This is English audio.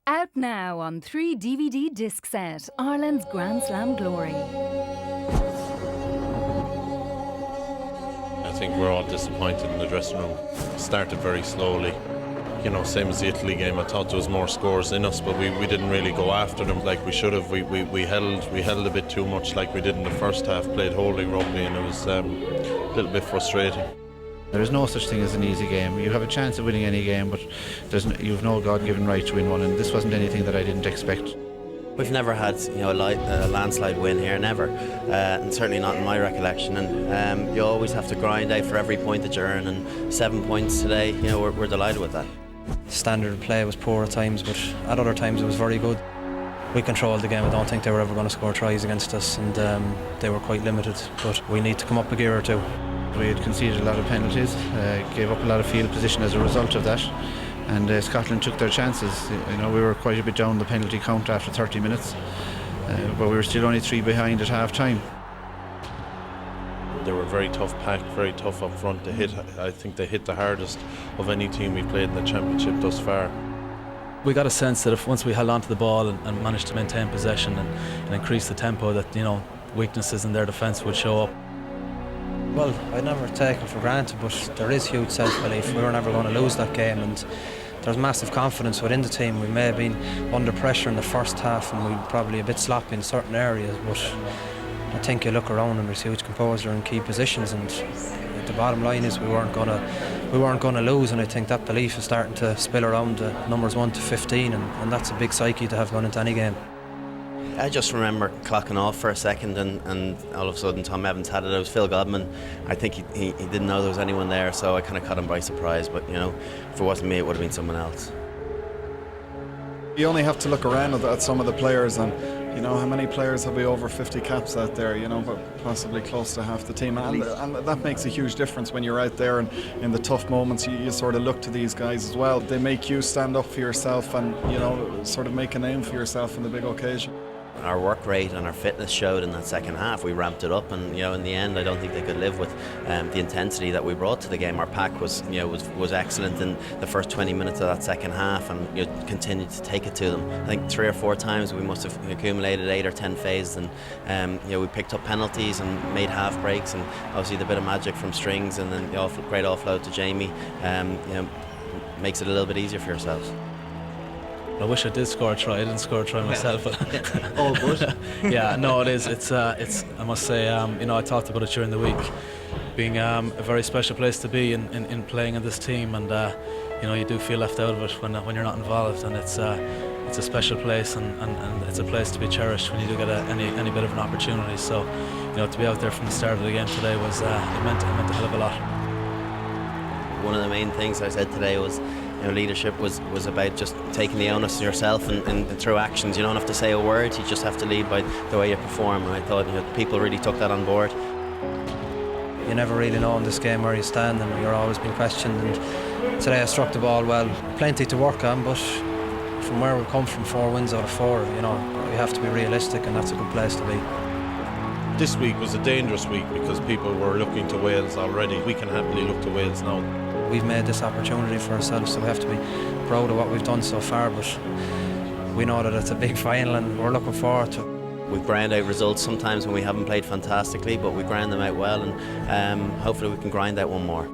Out now on 3 DVD disc set, Ireland's Grand Slam glory. I think we're all disappointed in the dressing room. Started very slowly. You know, same as the Italy game, I thought there was more scores in us, but we didn't really go after them like we should have. We held a bit too much like we did in the first half, played holding rugby, and it was a little bit frustrating. There is no such thing as an easy game. You have a chance of winning any game, but you've no God-given right to win one, and this wasn't anything that I didn't expect. We've never had, a landslide win here, never, and certainly not in my recollection. And you always have to grind out for every point that you earn, and 7 points today, we're delighted with that. Standard of play was poor at times, but at other times it was very good. We controlled the game. I don't think they were ever going to score tries against us, and they were quite limited. But we need to come up a gear or two. We had conceded a lot of penalties, gave up a lot of field position as a result of that, and Scotland took their chances. We were quite a bit down the penalty count after 30 minutes, but we were still only 3 behind at half time. They were a very tough pack, very tough up front to hit. I think they hit the hardest of any team we played in the championship thus far. We got a sense that if once we held on to the ball and managed to maintain possession and increase the tempo, that weaknesses in their defence would show up. Well, I'd never take it for granted, but there is huge self-belief. We were never going to lose that game, and there's massive confidence within the team. We may have been under pressure in the first half, and we were probably a bit sloppy in certain areas, but I think you look around and there's huge composure in key positions, and the bottom line is we weren't going to lose, and I think that belief is starting to spill around the numbers 1 to 15, and that's a big psyche to have going into any game. I just remember clocking off for a second, and all of a sudden Tom Evans had it. It was Phil Godman. I think he didn't know there was anyone there, so I kind of caught him by surprise. But if it wasn't me, it would have been someone else. You only have to look around at some of the players, and how many players have we over 50 caps out there? But possibly close to half the team, and that makes a huge difference when you're out there, and in the tough moments you sort of look to these guys as well. They make you stand up for yourself, and sort of make a name for yourself in the big occasion. Our work rate and our fitness showed in that second half. We ramped it up, and in the end, I don't think they could live with the intensity that we brought to the game. Our pack was excellent in the first 20 minutes of that second half, and continued to take it to them. I think 3 or 4 times we must have accumulated 8 or 10 phases, and we picked up penalties and made half breaks, and obviously the bit of magic from Strings, and then the great offload to Jamie, makes it a little bit easier for yourselves. I wish I did score a try. I didn't score a try myself. All good. Yeah, no, it is. It's. I must say, I talked about it during the week, being a very special place to be in playing in this team, and you do feel left out of it when you're not involved, and it's a special place, and it's a place to be cherished when you do get any bit of an opportunity. So, to be out there from the start of the game today was it meant a hell of a lot. One of the main things I said today was, leadership was about just taking the onus yourself and through actions. You don't have to say a word, you just have to lead by the way you perform, and I thought people really took that on board. You never really know in this game where you stand, and you're always being questioned, and today I struck the ball well. Plenty to work on, but from where we've come from, 4 wins out of 4, you have to be realistic, and that's a good place to be. This week was a dangerous week because people were looking to Wales already. We can happily look to Wales now. We've made this opportunity for ourselves, so we have to be proud of what we've done so far, but we know that it's a big final and we're looking forward to it. We grind out results sometimes when we haven't played fantastically, but we grind them out well, and hopefully we can grind out one more.